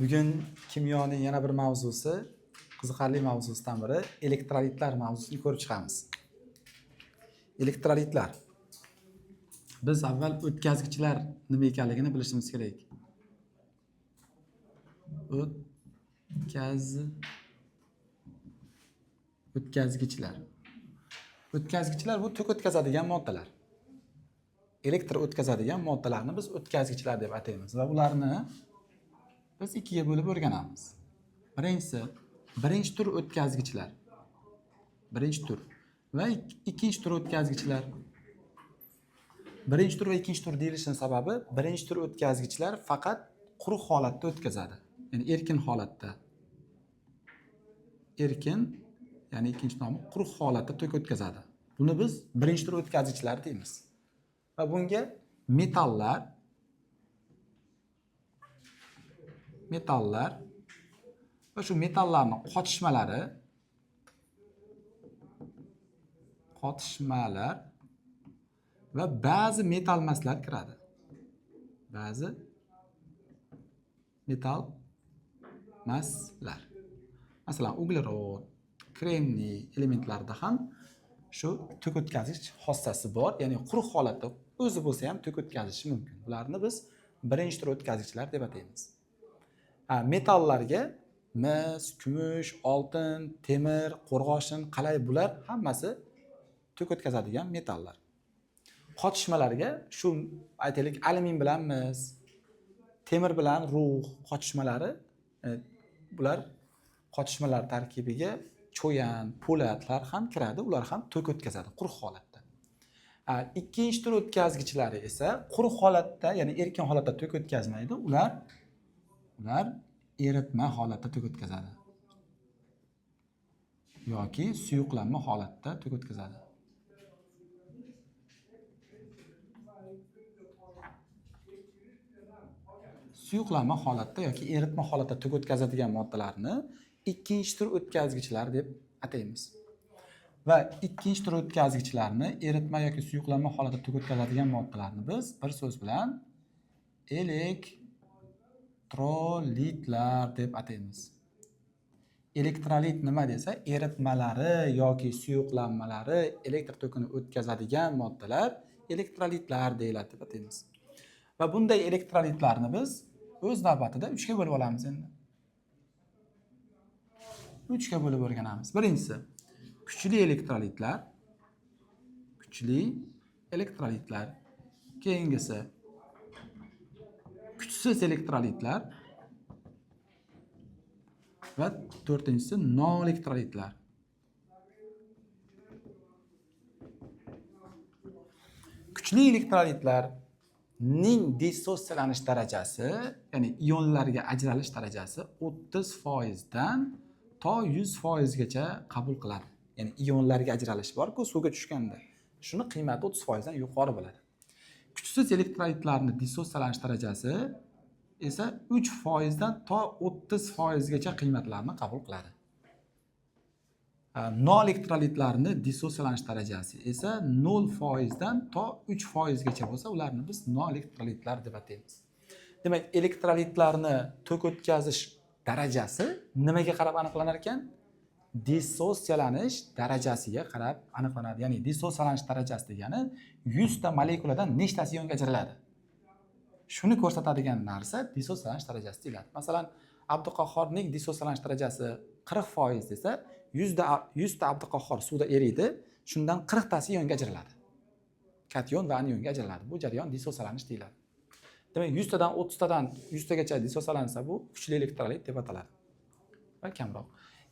Bugun kimyoning yana bir mavzusi, qiziqarli mavzusidan biri elektrolitlar mavzusini ko'rib chiqamiz. Elektrolitlar. Biz avval o'tkazgichlar nima ekanligini bilishimiz kerak. O'tkazgichlar. O'tkazgichlar bu tok o'tkazadigan moddalar. Elektr o'tkazadigan moddalarni biz o'tkazgichlar deb ataymiz va ularni biz ikkiga bo'lib o'rganamiz. Birinchi tur o'tkazgichlar. Birinchi tur va ikkinchi tur o'tkazgichlar. Birinchi tur va ikkinchi tur deyilishining sababi, birinchi tur o'tkazgichlar faqat quruq holatda o'tkazadi. Ya'ni erkin holatda. Erkin, ya'ni ikkinchi nomi quruq holatda tok o'tkazadi. Buni biz birinchi tur o'tkazgichlar deymiz. Va bunga metallar va shu metallarning qotishmalar va ba'zi metal emaslar kiradi. Ba'zi metal emaslar. Masalan, uglerod, kremniy elementlarda ham shu tok o'tkazgich xossasi bor, ya'ni quruq holatda o'zi bo'lsa ham tok o'tkazishi mumkin. Bularni biz birinchi tur o'tkazgichlar deb ataymiz. Metallarga mis, kumush, oltin, temir, qo'rg'oshin, qalay bular hammasi tok o'tkazadigan metallar. Qotishmalarga shu aytaylik alyumin bilan mis, temir bilan rux qotishmalari, bular qotishmalar tarkibiga cho'yan, po'latlar ham kiradi, ular ham tok o'tkazadi quruq holatda. Ikkinchi tur o'tkazgichlari esa quruq holatda, ya'ni erkin holatda tok o'tkazmaydi, ular eritma holatda tok o'tkazadi yoki suyuqlanma holatda tok o'tkazadi. Suyuqlanma holatda yoki eritma holatda tok o'tkazadigan moddalarni ikkinchi tur o'tkazgichlar deb ataymiz. Va ikkinchi tur o'tkazgichlarni eritma yoki suyuqlanma holatda tok o'tkazadigan moddalarni biz bir so'z bilan elektrolitlar deb ataymiz. Elektrolit nima desa, eritmalari yoki suyuqlanmalari elektr tokini o'tkazadigan moddalar elektrolitlar deyiladi deb ataymiz. Va bunday elektrolitlarni biz o'z navbatida 3 ga bo'lib olamiz endi. 3 ga bo'lib o'rganamiz. Birinchisi kuchli elektrolitlar. Keyingisi kuchsiz elektrolitlar va to'rtinchisi noelektrolitlar. Kuchli elektrolitlarning dissotsiyalanish darajasi, ya'ni ionlarga ajralish darajasi 30% dan to 100% gacha qabul qiladi. Ya'ni ionlarga ajralish bor-ku suvga tushganda. Shuni qiymati 30% dan yuqori bo'ladi. Kuchsiz elektrolitlarning dissotsiyalanish darajasi esa 3% dan to 30% gacha qiymatlarni qabul qiladi. Noelektrolitlarning dissotsiyalanish darajasi esa 0% dan to 3% gacha bo'lsa, ularni biz noelektrolitlar deb ataymiz. Demak, elektrolitlarni tok o'tkazish darajasi nimaga qarab aniqlanar ekan? Dissotsiyalanish darajasiga qarab aniqlanadi. Ya'ni dissotsiyalanish darajasi degani 100 ta molekuladan nechtasi ionga ajraladi. Shuni ko'rsatadigan narsa dissotsiyalanish darajasi deyiladi. Masalan, abduqahhorning dissotsiyalanish darajasi 40% desa, 100 ta abduqahhor suvda eriydi, shundan 40 tasi ionga ajraladi. Kation va anionga ajraladi. Bu jarayon dissotsiyalanish deyiladi. Demak, 100 tadan 30 tadan 100 tagacha dissotsiyalansa, bu kuchli elektrolit deb ataladi. Va kamroq.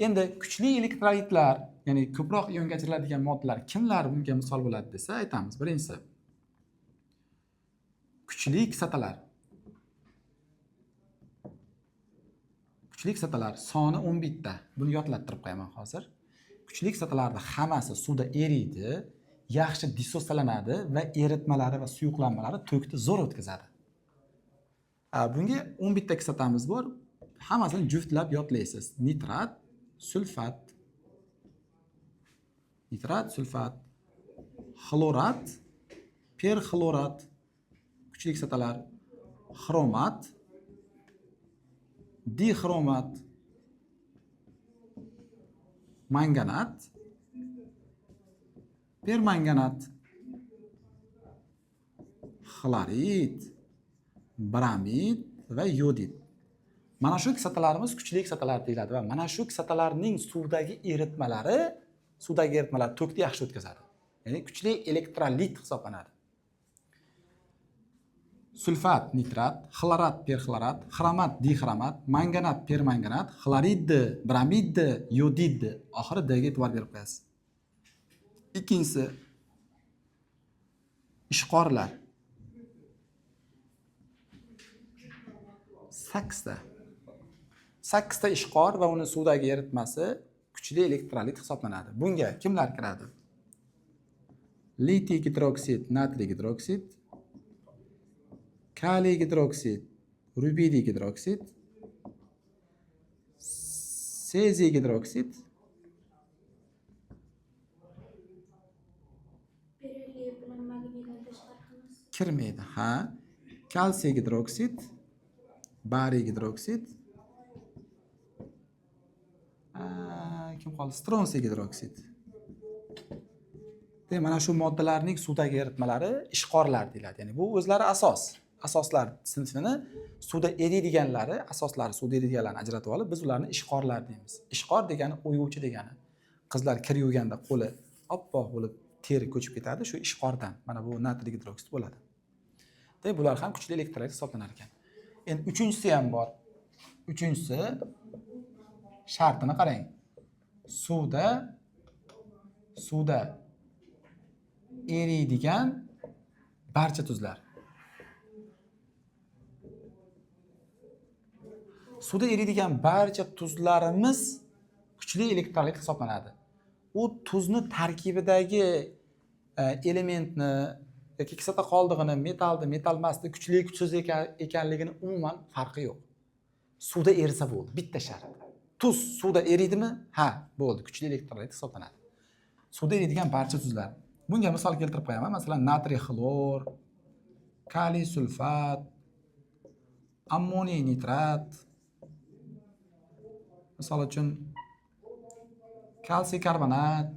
Endi kuchli elektrolitlar, ya'ni ko'proq ionga ajraladigan moddalar kimlar bunga misol bo'ladi desa, aytamiz. Birinchisi kuchli kislotalar. Kuchli kislotalar soni 11 ta. Buni yodlattirib qo'yaman hozir. Kuchli kislotalarning hammasi suvda eriydi, yaxshi dissotsiyalanadi va eritmalari va suyuqlanmalari tokni zo'r o'tkazadi. Bunga 11 ta kislotamiz bor. Hammasini juftlab yodlaysiz. Nitrat, sulfat, xlorat, perxlorat, kuchli kislotalar, xromat dixromat manganat, permanganat, xlorid, bramid va yodid. Mana shu kislotalarimiz kuchli kislotalar deyiladi va mana shu kislotalarning suvdagi eritmalari to'kni yaxshi o'tkazadi. Ya'ni kuchli elektrolit hisoblanadi. Sulfat, nitrat, xlorat, perxlorat, xromat, dixromat, manganat, permanganat, xlorid, bramid, yodid. Oxiri D ga e'tibor berib qo'yasiz. Ikkinchisi ishqorlar. 8 ta ishqor va uni suvdagi eritmasi kuchli elektrolit hisoblanadi. Bunga kimlar kiradi? Litiy gidroksid, natriy gidroksid, kaliy gidroksid, rubidiy gidroksid, seziy gidroksid, kirmaydi. Ha, kalsiy gidroksid, bariy gidroksid, kim qoldi? Stronsiy gidroksid. Demak, mana shu moddalarning suvdagi eritmalari ishqorlar deyiladi. Ya'ni bu o'zlari asoslar sinfini suvda eriydiganlari, asoslari suvda eriydiganlarni ajratib olib, biz ularni ishqorlar deymiz. Ishqor degani o'yuvchi degani. Qizlar kir yuvganda qo'li oppoq bo'lib teri ko'chib ketadi, shu ishqordan. Mana bu natriy gidroksid bo'ladi. Demak, bular ham kuchli elektrolit hisoblanar ekan. Endi uchinchisi ham bor. Uchinchisi shartini qarang. Suvda eriydigan barcha tuzlar. Suvda eriydigan barcha tuzlarimiz kuchli elektrolit hisoblanadi. U tuzni tarkibidagi elementni yoki kislota qoldig'ini, metal emasdi, kuchli, kuchsiz ekanligini umuman farqi yo'q. Suvda erisa bo'ldi, bitta shart. Tuz suvda eriydimi? Ha, bo'ldi, kuchli elektrolit hisoblanadi. Suvda eriydigan barcha tuzlar. Bunga misol keltirib qo'yaman. Masalan, natriy xlor, kaliy sulfat, ammoniy nitrat. Misol uchun kalsiy karbonat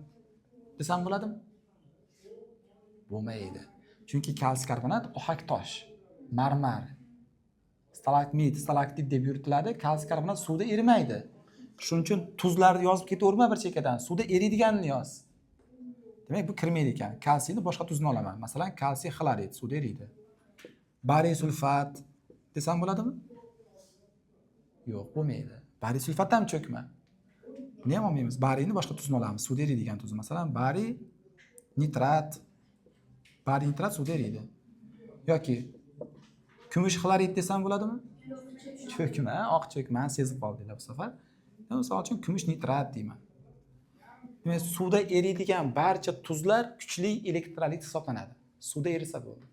desam bo'ladimi? Bo'lmaydi. Chunki kalsiy karbonat ohak tosh, marmar, stalagmit, stalaktit deb yuritiladi. Kalsiy karbonat suvda erimaydi. Shuning uchun tuzlarni yozib ketaverma bir chekkadan. Suvda eriydiganini yoz. Demak, bu kirmaydi ekan. Kalsiyni boshqa tuzni olaman. Masalan, kalsiy xlorid suvda eriydi. Bariy sulfat desam bo'ladimi? Yo'q, bo'lmaydi. Bariy sulfat ham cho'kma. Nima ham olmaymiz? Bariyni boshqa tuzni olamiz. Suvda eriydigan tuz. Masalan, bariy nitrat. Bariy nitrat suvda eriydi. Yoki kumush xlorid desam bo'ladimi? Cho'kma, oq cho'kma, sezib qoldinglar bu safar. Misol uchun kumush nitrat deyman. Demak, suvda eriydigan barcha tuzlar kuchli elektrolit hisoblanadi. Suvda erisa bo'ldi.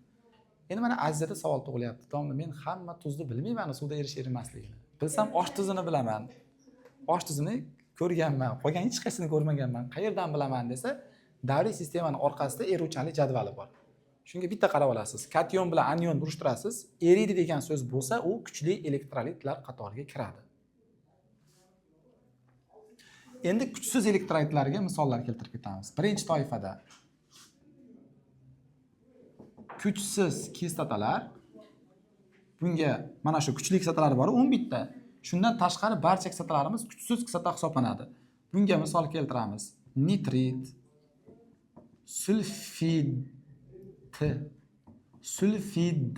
Endi mana azizda savol tug'ilyapti. Domla, men hamma tuzni bilmayman, suvda erish-erimasligini. Bilsam osh tuzini bilaman. Osh tuzini ko'rganman, qolgan hech qaysini ko'rmaganman. Qayerdan bilaman desa, davriy sistemaning orqasida eruvchanlik jadvali bor. Shunga bitta qarab olasiz. Kation bilan anion urishtirasiz. Eriydi degan so'z bo'lsa, u kuchli elektrolitlar qatoriga kiradi. Endi kuchsiz elektrolitlarga misollar keltirib ketamiz. Birinchi toifada kuchsiz kislotalar. Bunga mana shu kuchli kislotalar bor, 11 ta. Shundan tashqari barcha kislotalarimiz kuchsiz kislota hisoblanadi. Bunga misol keltiramiz. Nitrit, sulfid,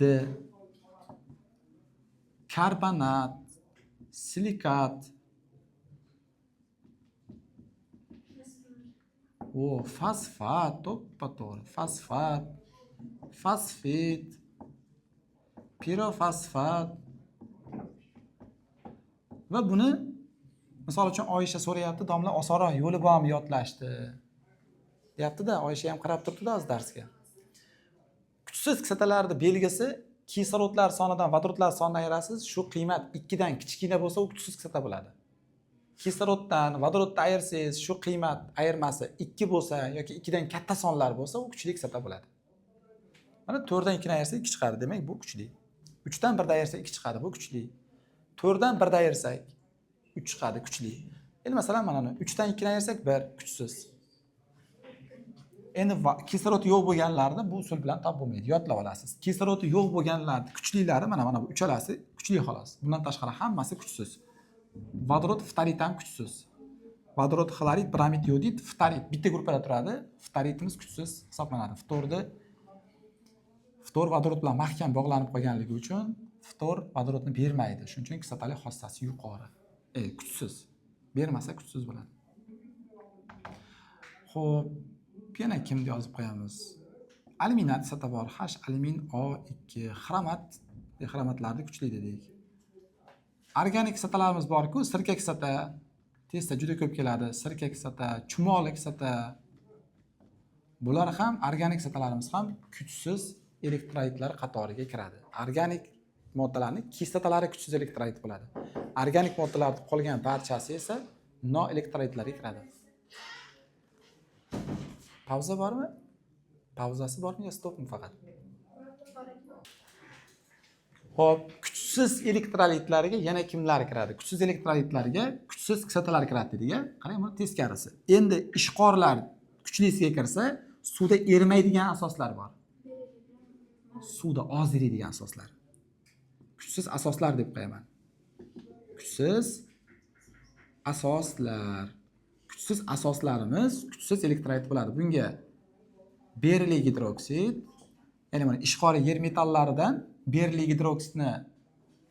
karbonat, silikat, fosfat, to'g'ri, fosfit, pirofosfat va buni misol uchun Oyisha so'rayapti, domla osonroq yo'li bormi yodlashdi deyapti-da, Oyisha ham qarab turibdi-da o'z darsga. Kuchsiz kislotalarning belgisi kislorodlar sonidan vodorodlar sonini ayirasiz, shu qiymat 2 dan kichkina bo'lsa, u kuchsiz kislota bo'ladi. Kisloroddan vodorodni ayirsangiz, shu qiymat ayirmasi 2 bo'lsa yoki 2 dan katta sonlar bo'lsa, u kuchli kislota bo'ladi. Mana 4 dan 2 ni ayirsa 2 chiqadi, demak bu kuchli. 3 dan 1 ni ayirsa 2 chiqadi, bu kuchli. 4dan 1 dan ayirsak 3 chiqadi, kuchli. Endi masalan mana 3 dan 2 dan ayirsak 1 kuchsiz. Endi kislorod yo'q bo'lganlarni bu usul bilan topib bo'lmaydi, yodlab olasiz. Kislorodi yo'q bo'lganlarni kuchlilari mana bu uchalasi kuchli xolos. Bundan tashqari hammasi kuchsiz. Vodorod, ftorid ham kuchsiz. Vodorod, xlorid, bromid, yodid, ftorid bitta gruppada turadi. Ftoridimiz kuchsiz hisoblanadi. Ftor vodorod bilan mahkam bog'lanib qolganligi uchun ftor vodorodni bermaydi. Shuning uchun kislotalik xossasi yuqori. Kuchsiz. Bermasa kuchsiz bo'ladi. Xo'p, yana kimni yozib qo'yamiz? Alyuminat kislota bor. H alyumin O2, xromatlarni kuchli dedik. Organik kislotalarimiz bor-ku, sirka kislota testda juda ko'p keladi. Sirka kislota, chumoli kislota. Bular ham organik kislotalarimiz ham kuchsiz elektrolitlar qatoriga kiradi. Organik moddalarning kislotalari kuchsiz elektrolit bo'ladi. Organik moddalarning qolgan barchasi esa noelektrolitlarga kiradi. Pauza bormi? Pauzasi bormi yo stopmi faqat? Xo'p, kuchsiz elektrolitlarga yana kimlar kiradi? Kuchsiz elektrolitlarga kuchsiz kislotalar kiradi dedik-a? Qarang, buni teskarisi. Endi ishqorlar kuchlisiga kirsa, suvda erimaydigan asoslar bor. Suvda oz eriydigan asoslar. Kuchsiz asoslar deb qo'yaman. Kuchsiz asoslar. Kuchsiz asoslarimiz kuchsiz elektrolit bo'ladi. Bunga beriliy gidroksid, ya'ni mana ishqori yer metallaridan beriliy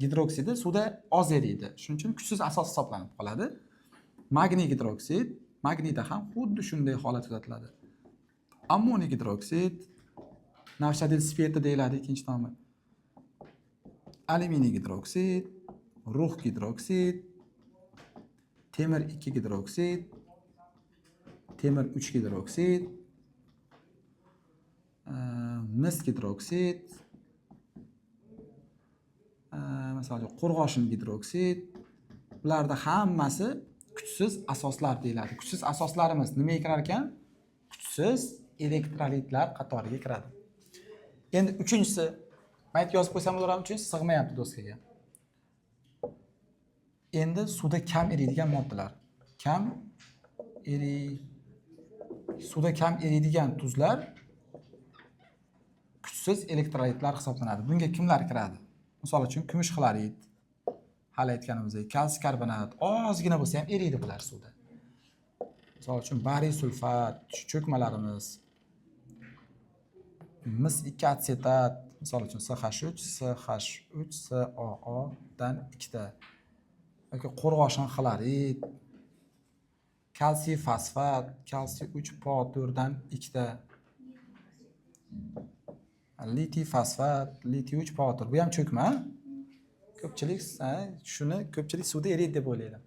gidroksidi suvda oz eriydi. Shuning uchun kuchsiz asos hisoblanib qoladi. Magniy gidroksid, magniyda ham xuddi shunday holat kuzatiladi. Ammoniy gidroksid, navshadil spirti deyiladi ikkinchi nomi. Alyuminiy gidroksid, rux gidroksid, temir 2 gidroksid, temir 3 gidroksid, mis gidroksid, masalan qo'rg'oshin gidroksid, bularda hammasi kuchsiz asoslar deyiladi. Kuchsiz asoslarimiz nimaga kirar ekan? Kuchsiz elektrolitlar qatoriga kiradi. Endi uchinchisi, mayt yozib qo'ysam bo'laverami? Uchinchisi sig'mayapti doskaga. Endi suvda kam eriydigan moddalar. Suvda kam eriydigan tuzlar kuchsiz elektrolitlar hisoblanadi. Bunga kimlar kiradi? Misol uchun kumush xlorid, hali aytganimizdek, kalsiy karbonat, ozgina bo'lsa ham eriydi bular suvda. Misol uchun bariy sulfat, cho'kmalarimiz, mis 2 atsetat, misol uchun CH3COO dan 2 ta yoki qo'rg'oshin xlorid, kalsiy fosfat, kalsiy 3Po4 dan 2 ta, litiy fosfat, litiy 3Po4. Bu ham cho'kma. Ko'pchilik suvda eriydi deb o'ylaydi.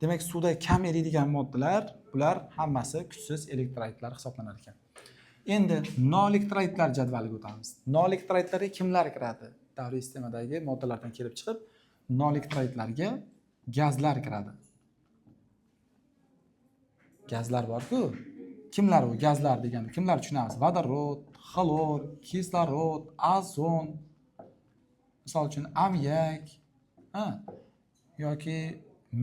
Demak, suvda kam eriydigan moddalar, bular hammasi kuchsiz elektrolitlar hisoblanar ekan. Endi noelektrolitlar jadvaliga o'tamiz. Noelektrolitlarga kimlar kiradi? Davriy sistemadagi moddalardan kelib chiqib, noelektrolitlarga gazlar kiradi. Gazlar bor-ku. Kimlar u gazlar deganda? Kimlar tushunamiz? Vodorod, xlor, kislorod, azon, misol uchun amyak, yoki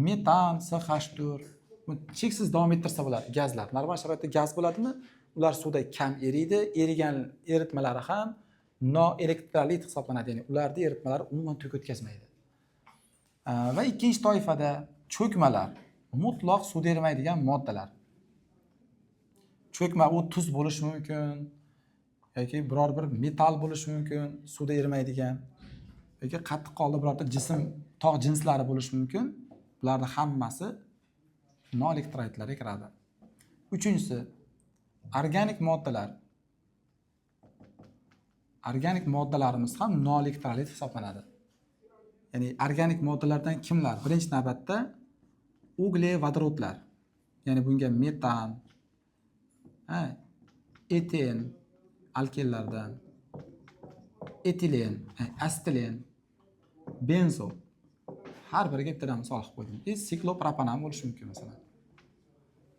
metan, CH4. Bu cheksiz davom ettirsa bo'ladi gazlar. Normal sharoitda gaz bo'ladimi? Ular suvda kam eriydi. Erigan eritmalari ham noelektrolit hisoblanadi. Ya'ni ularda eritmalar umuman to'k o'tkazmaydi. Va ikkinchi toifada cho'kmalar, mutlaq suvda erimaydigan moddalar. Cho'kma u tuz bo'lishi mumkin yoki biror bir metal bo'lishi mumkin, suvda erimaydigan yoki qattiq qoldi birorta jism, tog' jinslari bo'lishi mumkin. Bularning hammasi noelektrolitlarga kiradi. Uchinchisi, organik moddalar. Organik moddalarimiz ham noelektrolit hisoblanadi. Ya'ni organik moddalardan kimlar? Birinchi navbatda uglevodorodlar. Ya'ni bunga metan, eten alkenlardan, etilen, astilen, benzo. Har biriga bittadan misol qilib qo'ydim. Siklopropan ham bo'lishi mumkin masalan.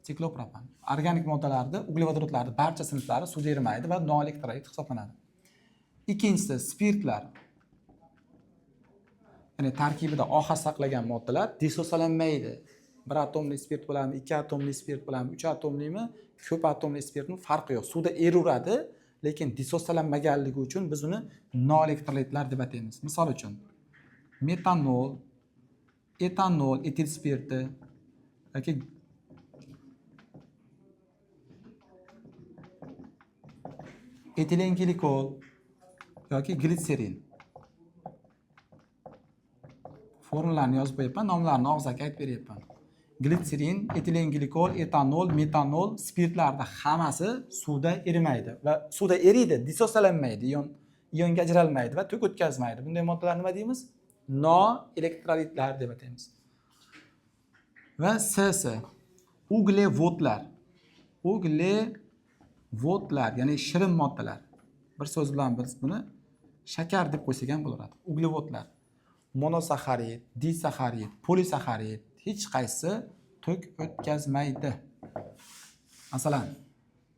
Siklopropan. Organik moddalarda uglevodorodlarning barcha sinflari suvda erimaydi va noelektrolit hisoblanadi. Ikkinchisi spirtlar. ya'ni tarkibida OH saqlagan moddalar disosiyalanmaydi. Bir atomli spirt bilanmi, ikki atomli spirt bilanmi, uch atomlimi, ko'p atomli spirtning farqi yo'q. Suvda eraveradi, lekin disosiyalanmaganligi uchun biz uni noelektrolitlar deb ataymiz. Misol uchun metanol, etanol, etil spirti yoki etilen glikol yoki glitserin. Formulalarni yozib qo'yapman, nomlarini og'zaki aytib beryapman. Glitserin, etilen glikol, etanol, metanol spirtlarda hammasi suvda erimaydi va suvda eriydi, disosiyalanmaydi, ionga ajralmaydi va to'k o'tkazmaydi. Bunday moddalar nima deymiz? Noelektrolitlar deb ataymiz. Va S, uglevodlar. Uglevodlar, ya'ni shirin moddalar. Bir so'z bilan biz buni shakar deb qo'ysak ham bo'laveradi. Uglevodlar. Monosaxarid, disaxarid, polisaxarid hech qaysi to'k o'tkazmaydi. Masalan,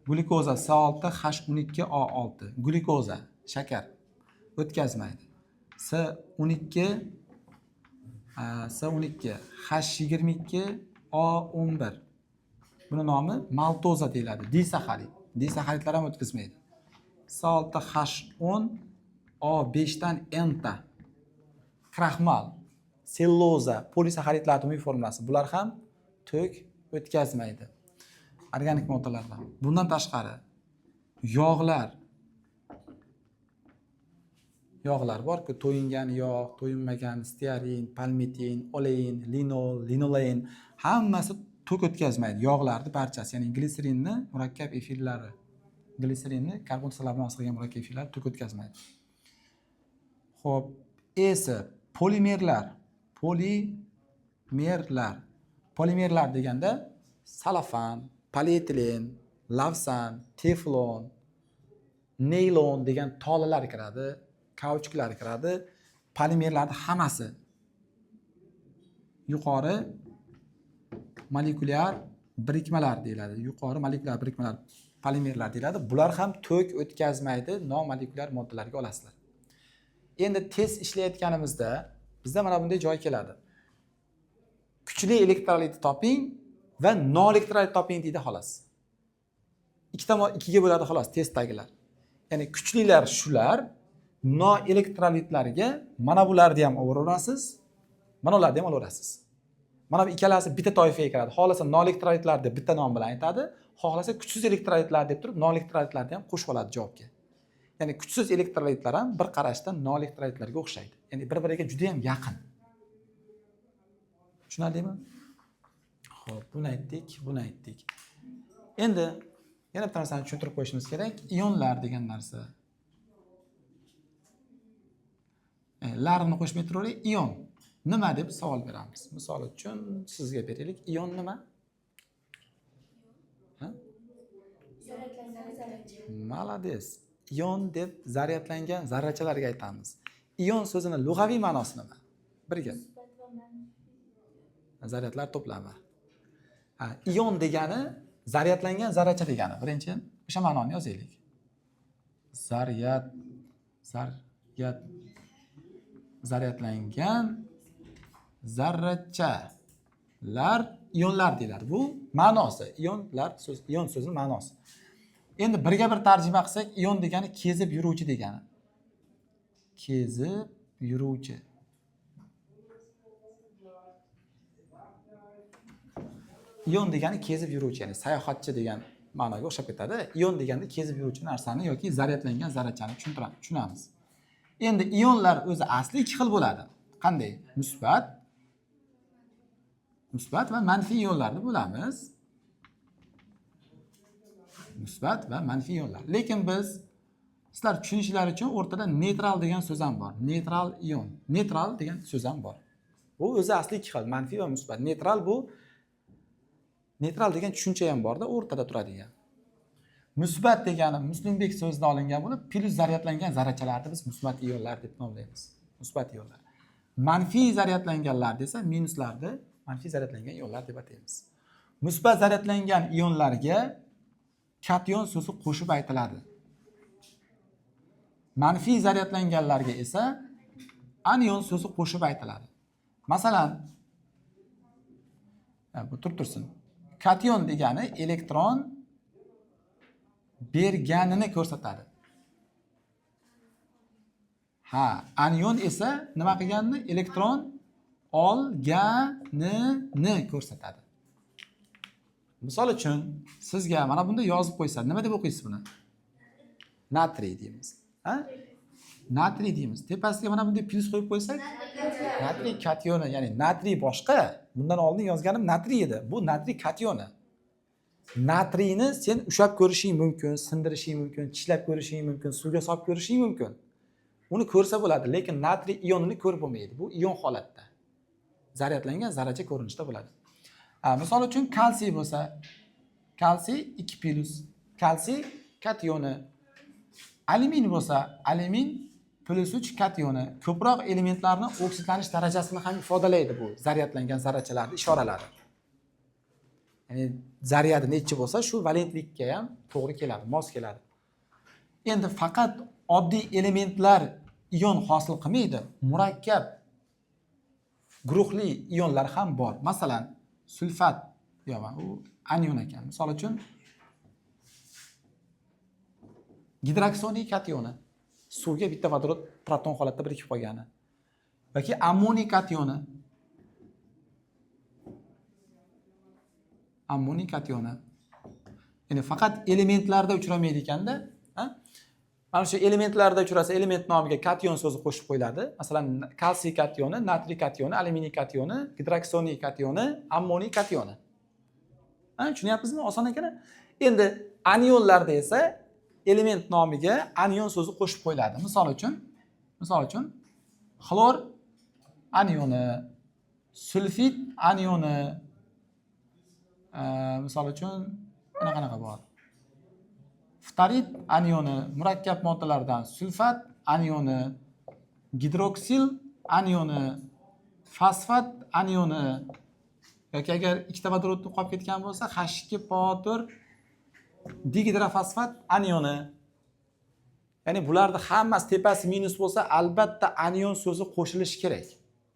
glukoza S6H12O6, glukoza, shakar o'tkazmaydi. S12H22O11. Buni nomi maltoza deyiladi. Disaxarid. Disaxaridlar ham o'tkazmaydi. S6H10O5dan enta. Kraxmal, selluloza, polisaxaridlarning umumiy formulasi. Bular ham to'k o'tkazmaydi. Organik moddalardan. Bundan tashqari yog'lar bor-ku, to'yingan yog', to'yinmagan stearin, palmitin, olein, linol, linolein hammasi to'k o'tkazmaydi. Yog'larning barchasi, ya'ni glitserinni murakkab efirlari, glitserinni karbon kislorodi bilan qilgan murakkab efirlar to'k o'tkazmaydi. Xo'p, esa polimerlar deganda salafan, polietilen, lavsan, teflon, neylon degan tolalar kiradi, kauchuklar kiradi. Polimerlarning hammasi yuqori molekulyar birikmalar deyiladi. Yuqori molekulyar birikmalar polimerlar deyiladi. Bular ham to'k o'tkazmaydi, nomolekulyar moddalarga olasizlar. Endi test ishlayotganimizda bizda mana bunday joy keladi. Kuchli elektrolit toping va noelektrolit toping deydi xolos. Ikkiga bo'ladi xolos testdagilar. Ya'ni kuchlilar shular, noelektrolitlarga mana bularni ham olaverasiz, mana ularni ham olaverasiz. Mana bu ikkalasi bitta toifaga kiradi. Xohlasa noelektrolitlar deb bitta nom bilan aytadi, xohlasa kuchsiz elektrolitlar deb turib noelektrolitlarni ham qo'shib oladi javobga. Ya'ni kuchsiz elektrolitlar ham bir qarashda noelektrolitlarga o'xshaydi. Ya'ni bir-biriga juda ham yaqin. Tushunarlimi? Xo'p, buni aytdik. Endi yana bitta narsani tushuntirib qo'yishimiz kerak. Ionlar degan narsa. Larni qo'shmay turaylik, ion nima deb savol beramiz. Misol uchun sizga beraylik, ion nima? Malades. Ion deb zaryadlangan zarrachalarga aytamiz. Ion so'zini lug'aviy ma'nosi nima? Birga. Zaryadlar to'plami. Ion degani zaryadlangan zarracha degani. Birinchi o'sha ma'noni yozaylik. Zaryadlangan zarrachalar ionlar deyiladi. Bu ma'nosi. Ion so'zining ma'nosi. Endi birga bir tarjima qilsak, ion degani kezib yuruvchi degani. Kezib yuruvchi. Ion degani kezib yuruvchi, ya'ni sayohatchi degan ma'noga o'xshab ketadi. Ion deganda kezib yuruvchi narsani yoki zaryadlangan zarrachani tushunamiz. Endi ionlar o'zi asli ikki xil bo'ladi. Qanday? Musbat va manfiy ionlarni bo'lamiz. Musbat va manfiy ionlar. Lekin biz sizlar tushunishlari uchun o'rtada neytral degan so'z ham bor. Neytral ion. Neytral degan so'z ham bor. Bu o'zi asli ikki xil, manfiy va musbat. Neytral degan tushuncha ham borda, o'rtada turadigan. Musbat degani Muslimbek so'zidan olingan bo'lib, plus zaryadlangan zarrachalarni biz musbat ionlar deb nomlaymiz. Musbat ionlar. Manfiy zaryadlanganlar desa, minuslarni manfiy zaryadlangan ionlar deb ataymiz. Musbat zaryadlangan ionlarga kation so'zi qo'shib aytiladi. Manfiy zaryadlanganlarga esa anion so'zi qo'shib aytiladi. Masalan, bu tursin. Kation degani elektron berganini ko'rsatadi. Ha, anion esa nima qilganini? Elektron olganini ko'rsatadi. Misol uchun, sizga mana bunda yozib qo'ysa, nima deb o'qiysiz buni? Natriy deymiz. Ha? Natriy deymiz. Tepasiga mana bunday plus qo'yib qo'ysak, natriy kationi, ya'ni natriy boshqa. Bundan oldin yozganim natriy edi. Bu natriy kationi. Natriyni sen ushab ko'rishing mumkin, sindirishing mumkin, tishlab ko'rishing mumkin, suvga solib ko'rishing mumkin. Uni ko'rsa bo'ladi, lekin natriy ionini ko'rib bo'lmaydi. Bu ion holatda. Zaryadlangan zarracha ko'rinishda bo'ladi. Misol uchun kalsiy bo'lsa, kalsiy 2+, kalsiy kationi. Alyumin bo'lsa, alyumin +3 kationi. Ko'proq elementlarning oksidlanish darajasini ham ifodalaydi bu zaryadlangan zarrachalarning ishoralari. Ya'ni zaryadi necha bo'lsa, shu valentlikka ham to'g'ri keladi, mos keladi. Endi faqat oddiy elementlar ion hosil qilmaydi. Murakkab guruhli ionlar ham bor. Masalan, sulfat, u anion ekan. Misol uchun gidroksoniy kationi. Suvga bitta vodorod proton holatda birikib qolgani. Yoki ammoniy kationi. Ammoniy kationi. Ya'ni faqat elementlarda uchramaydi ekanda, mana shu elementlarda uchrasa, element nomiga kation so'zi qo'shib qo'yiladi. Masalan, kalsiy kationi, natriy kationi, alyuminiy kationi, gidroksoniy kationi, ammoniy kationi. Tushunyapsizmi? Oson ekan. Endi anionlarda esa element nomiga anion so'zi qo'shib qo'yiladi. Misol uchun xlor anioni, sulfit anioni, misol uchun qanaqa bor? Ftarit anioni, murakkab moddalardan sulfat anioni, gidroksil anioni, fosfat anioni yoki agar ikkita vodorodni qolib ketgan bo'lsa, H2PO4 digidrofosfat anioni. Ya'ni bularning hammasi tepasi minus bo'lsa, albatta anion so'zi qo'shilishi kerak.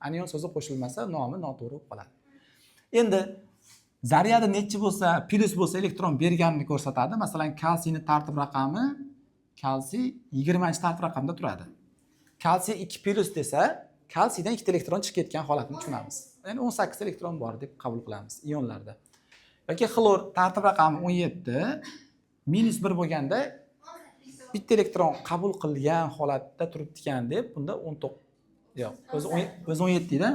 Anion so'zi qo'shilmasa, nomi noto'g'ri bo'lib qoladi. Endi zaryadi necha bo'lsa, plus bo'lsa elektron berganini ko'rsatadi. Masalan, kalsiyning tartib raqami, kalsiy 20-tartib raqamda turadi. Kalsiy 2+ desa, kalsiydan 2 elektron chiqib ketgan holatni tushunamiz. Ya'ni 18 elektron bor deb qabul qilamiz ionlarda. Yoki xlor tartib raqami 17, -1 bo'lganda bitta elektron qabul qilgan holatda turibdi ekan deb, bunda 19 yo'q, o'zi 17 da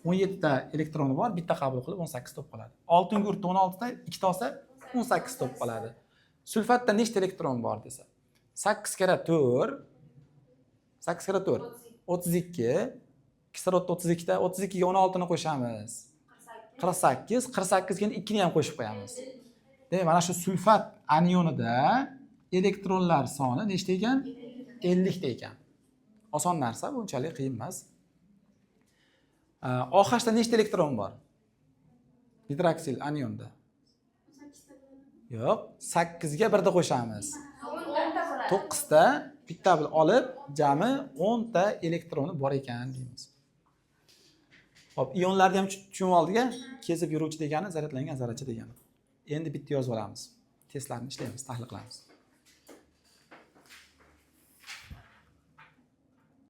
17 ta elektroni bor, bitta qabul qilib 18 bo'lib qoladi. 6 ga urtda 16 ta, 2 ta olsa 18 bo'lib qoladi. Sulfatda nechta elektron bor desa? 8 kara 4 32, kislorodda 32 ta, 32 ga 16 ni qo'shamiz. 48 ga 2 ni ham qo'shib qo'yamiz. Demak, mana shu sulfat anionida elektronlar soni nechta ekan? 50 ta ekan. Oson narsa, bunchalik qiyin emas. OHda nechta elektron bor? Hidroksil anionda. Yo'q, 8 ga 1 da qo'shamiz. 9 ta bitta bil olib, jami 10 ta elektroni bor ekan deymiz. Xo'p, ionlarni ham tushunib oldik. Kezib yuruvchi degani zaryadlangan zarracha degani. Endi bitta yozib olamiz. Testlarni ishlaymiz, tahlil qilamiz.